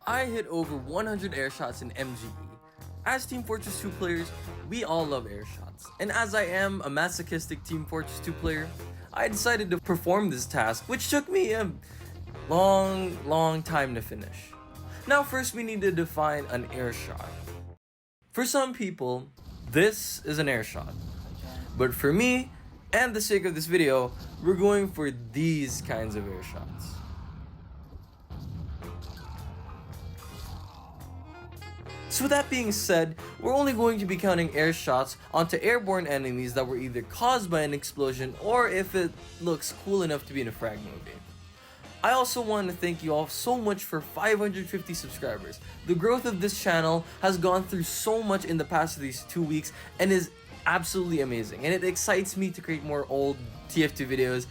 I hit over 100 air shots in MGE. As Team Fortress 2 players, we all love air shots, and as I am a masochistic Team Fortress 2 player, I decided to perform this task, which took me a long time to finish. Now first we need to define an air shot. For some people, this is an air shot, but for me, and the sake of this video, we're going for these kinds of air shots. So with that being said, we're only going to be counting air shots onto airborne enemies that were either caused by an explosion or if it looks cool enough to be in a frag movie. I also want to thank you all so much for 550 subscribers. The growth of this channel has gone through so much in the past of these 2 weeks and is absolutely amazing, and it excites me to create more old TF2 videos.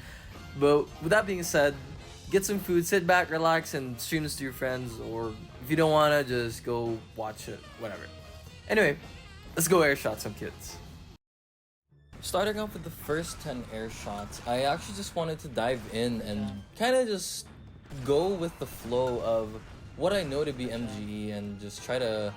But with that being said, get some food, sit back, relax, and stream this to your friends, or if you don't wanna, just go watch it, whatever. Anyway, let's go air shot some kids. Starting off with the first 10 air shots, I actually just wanted to dive in and kind of just go with the flow of what I know to be MGE and just try to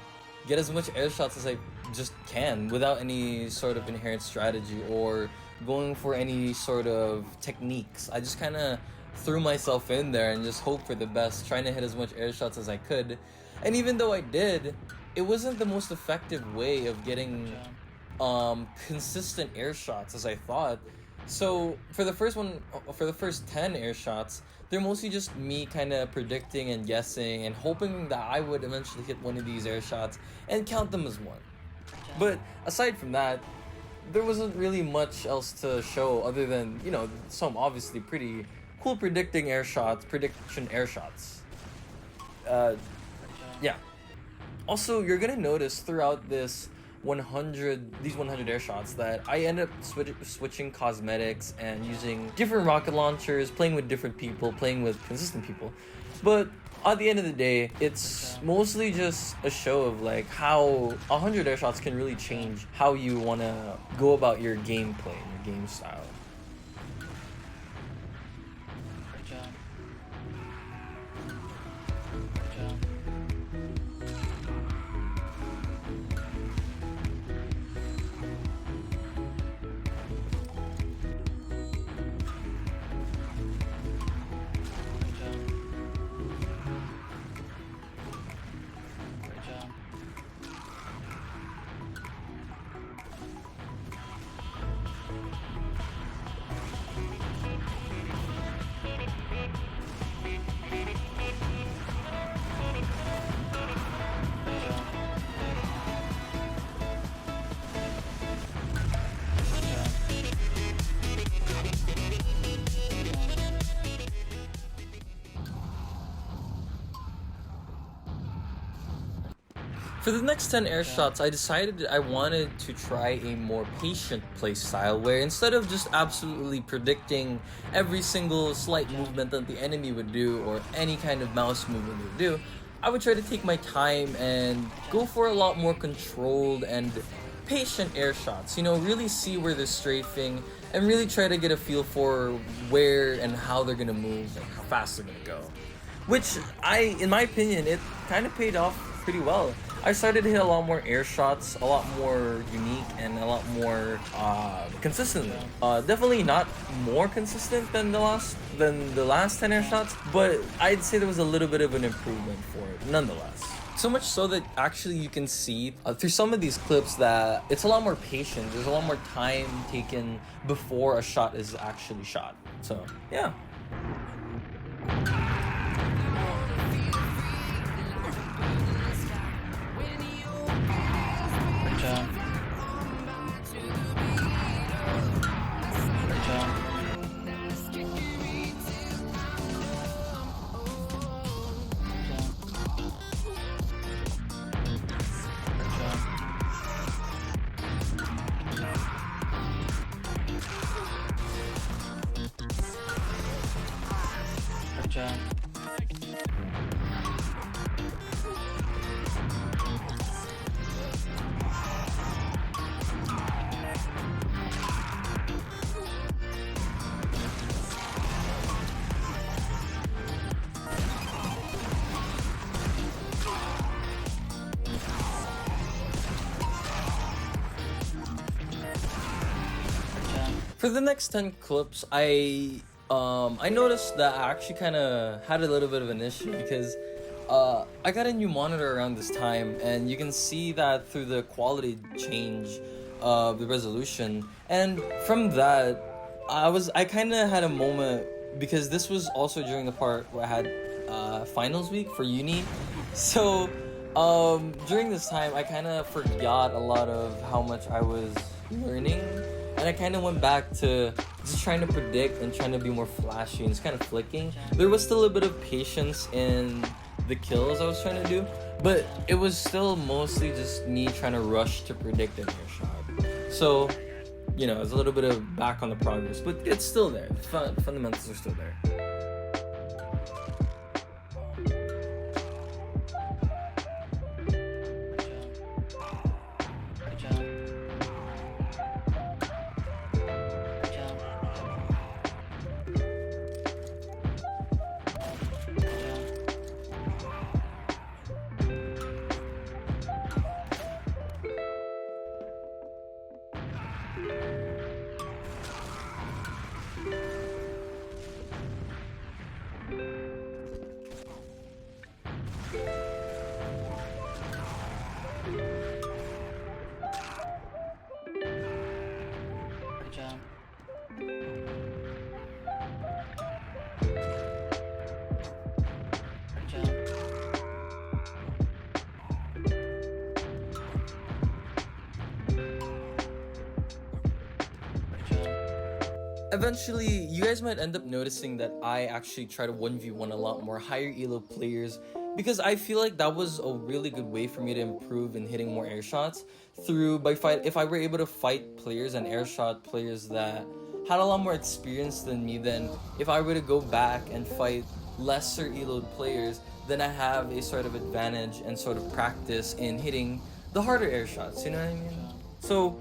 get as much air shots as I just can without any sort of inherent strategy or going for any sort of techniques. I just kind of threw myself in there and just hope for the best, trying to hit as much air shots as I could. And even though I did, it wasn't the most effective way of getting consistent air shots as I thought. So for the first 10 air shots, they're mostly just me kind of predicting and guessing and hoping that I would eventually hit one of these air shots and count them as one. But aside from that, there wasn't really much else to show other than, you know, some obviously pretty cool prediction air shots. Yeah. Also, you're gonna notice throughout these 100 air shots that I end up switching cosmetics and using different rocket launchers, playing with different people, playing with consistent people. But at the end of the day, it's mostly just a show of like how 100 air shots can really change how you wanna go about your gameplay and your game style. For the next 10 air shots, I decided I wanted to try a more patient playstyle where instead of just absolutely predicting every single slight movement that the enemy would do or any kind of mouse movement they would do, I would try to take my time and go for a lot more controlled and patient air shots. You know, really see where they're strafing and really try to get a feel for where and how they're gonna move and how fast they're gonna go. Which in my opinion, it kind of paid off pretty well. I started to hit a lot more air shots, a lot more unique, and a lot more consistently. Definitely not more consistent than the last 10 air shots, but I'd say there was a little bit of an improvement for it, nonetheless. So much so that actually you can see through some of these clips that it's a lot more patient. There's a lot more time taken before a shot is actually shot. So yeah. For the next 10 clips, I noticed that I actually kind of had a little bit of an issue because I got a new monitor around this time, and you can see that through the quality change of the resolution. And from that, I kind of had a moment because this was also during the part where I had finals week for uni. So during this time, I kind of forgot a lot of how much I was learning, and I kind of went back to just trying to predict and trying to be more flashy and just kind of flicking. There was still a bit of patience in the kills I was trying to do, but it was still mostly just me trying to rush to predict an air shot. So, you know, it's a little bit of back on the progress, but it's still there. Fundamentals are still there. Eventually, you guys might end up noticing that I actually try to 1v1 a lot more higher elo players because I feel like that was a really good way for me to improve in hitting more air shots if I were able to fight players and air shot players that had a lot more experience than me. Then if I were to go back and fight lesser eloed players, then I have a sort of advantage and sort of practice in hitting the harder air shots, you know what I mean? So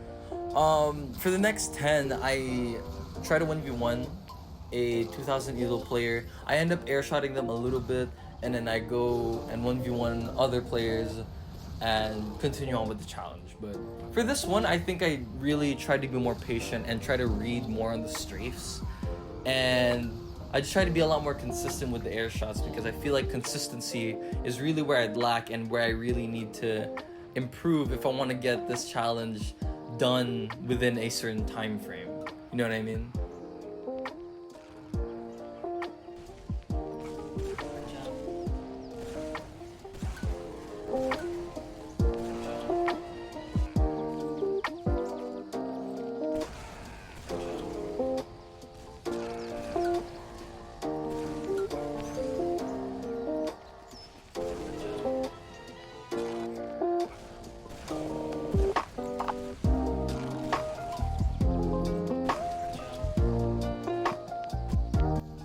for the next 10, I try to 1v1 a 2000 elo player. I end up air shotting them a little bit, and then I go and 1v1 other players and continue on with the challenge. But for this one, I think I really tried to be more patient and try to read more on the strafes, and I just try to be a lot more consistent with the air shots because I feel like consistency is really where I'd lack and where I really need to improve if I want to get this challenge done within a certain time frame. You know what I mean?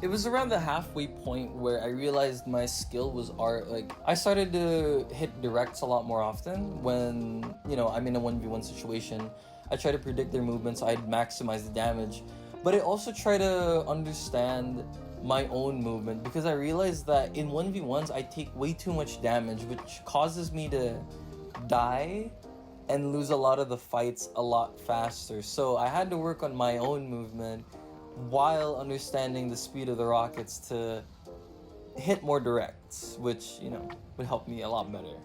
It was around the halfway point where I realized my skill was I started to hit directs a lot more often when, you know, I'm in a 1v1 situation. I try to predict their movements, so I'd maximize the damage. But I also try to understand my own movement because I realized that in 1v1s I take way too much damage, which causes me to die and lose a lot of the fights a lot faster. So I had to work on my own movement while understanding the speed of the rockets to hit more directs, which, you know, would help me a lot better.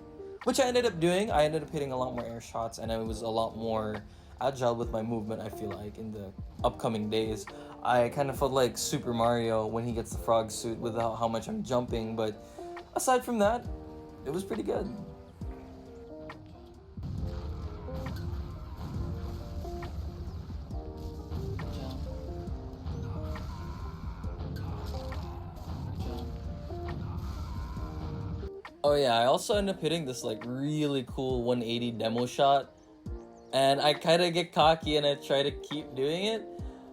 Which I ended up doing. I ended up hitting a lot more air shots, and I was a lot more agile with my movement, I feel like, in the upcoming days. I kind of felt like Super Mario when he gets the frog suit with how much I'm jumping, but aside from that, it was pretty good. Oh yeah, I also end up hitting this like really cool 180 demo shot, and I kind of get cocky and I try to keep doing it,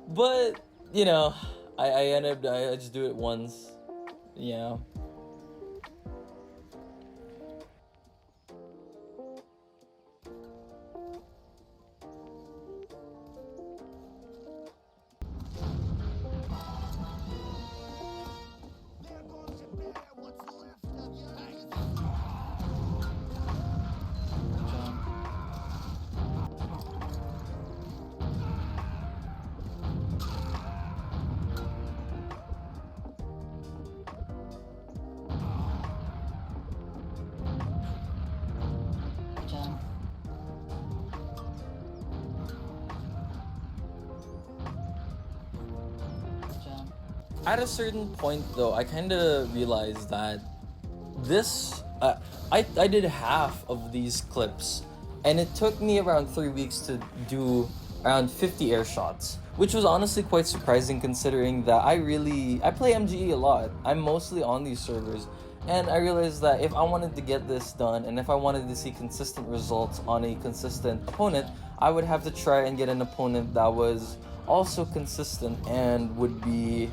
but you know, I just do it once, yeah. At a certain point though, I kind of realized that this I did half of these clips, and it took me around 3 weeks to do around 50 air shots, which was honestly quite surprising considering that I play MGE a lot. I'm mostly on these servers, and I realized that if I wanted to get this done and if I wanted to see consistent results on a consistent opponent, I would have to try and get an opponent that was also consistent and would be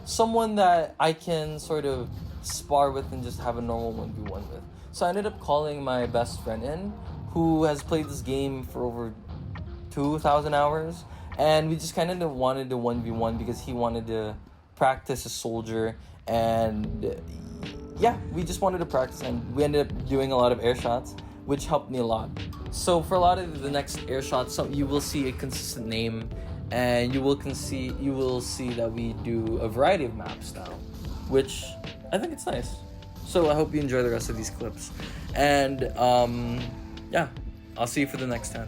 someone that I can sort of spar with and just have a normal 1v1 with. So I ended up calling my best friend in, who has played this game for over 2,000 hours, and we just kind of wanted to 1v1 because he wanted to practice a soldier, and yeah, we just wanted to practice, and we ended up doing a lot of air shots, which helped me a lot. So for a lot of the next air shots, you will see a consistent name, and you will see that we do a variety of maps now, which I think it's nice. So I hope you enjoy the rest of these clips, and yeah, I'll see you for the next 10.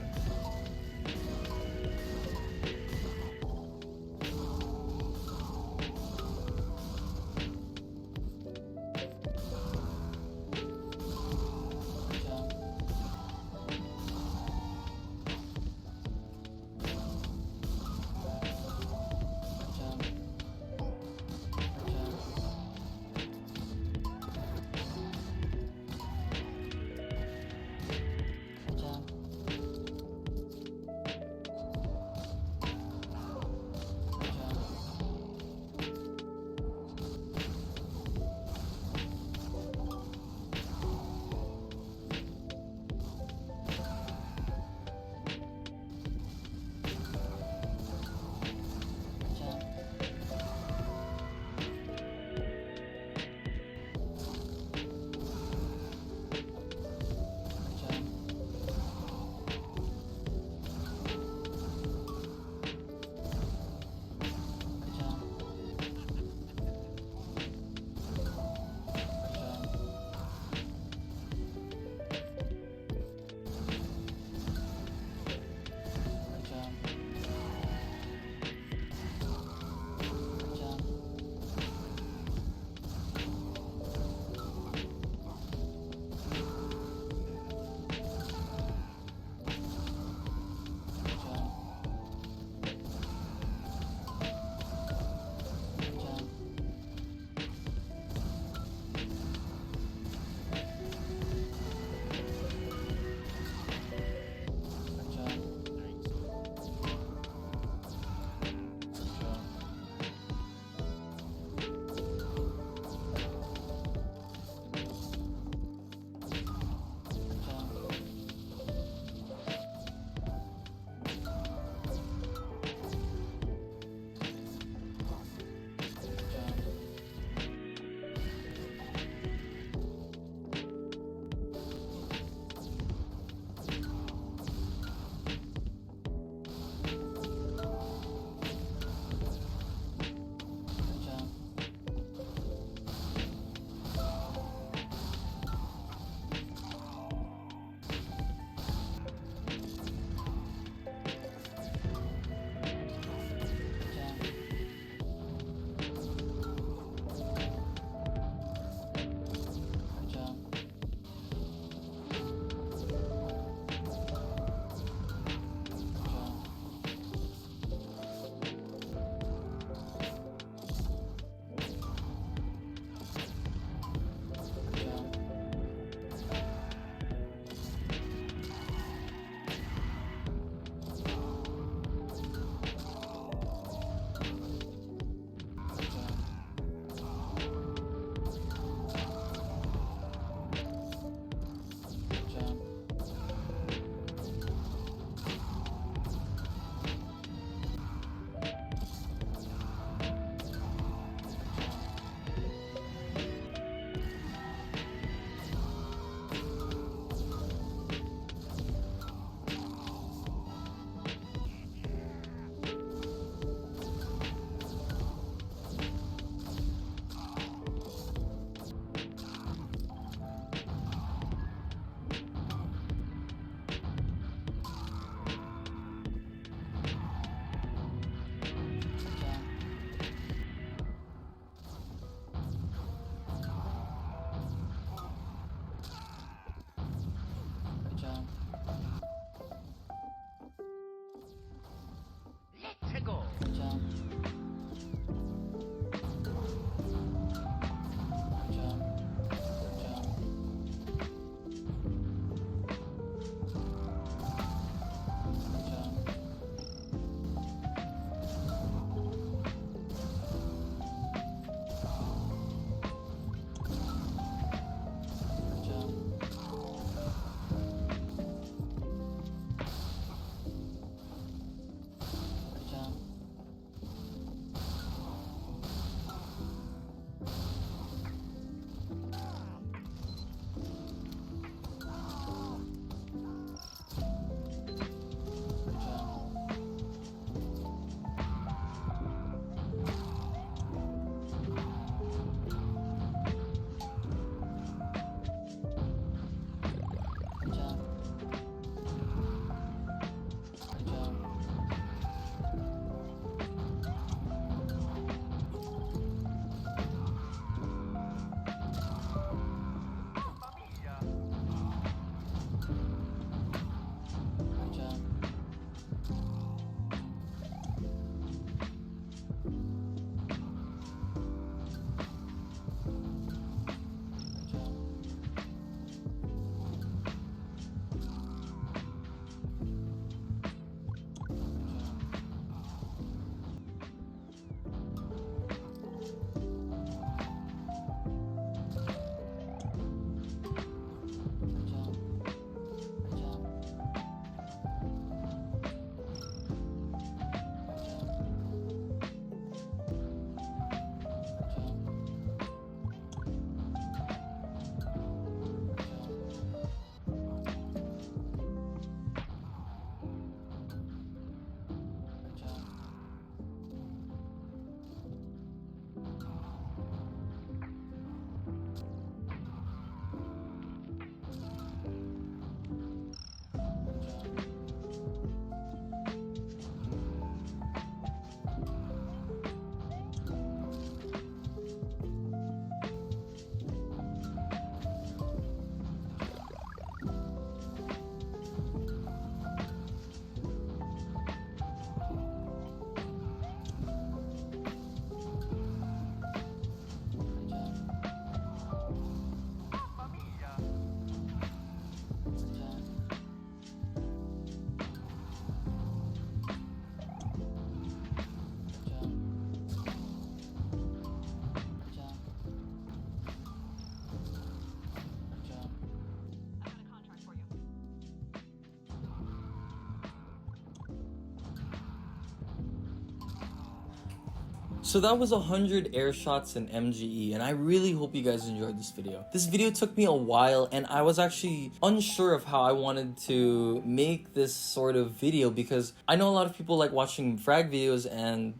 So that was 100 air shots in MGE, and I really hope you guys enjoyed this video. This video took me a while, and I was actually unsure of how I wanted to make this sort of video, because I know a lot of people like watching frag videos and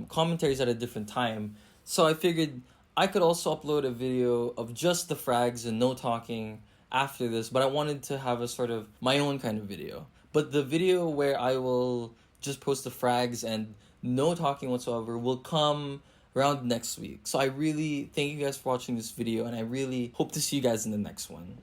commentaries at a different time. So I figured I could also upload a video of just the frags and no talking after this, but I wanted to have a sort of my own kind of video. But the video where I will just post the frags and no talking whatsoever will come around next week. So I really thank you guys for watching this video, and I really hope to see you guys in the next one.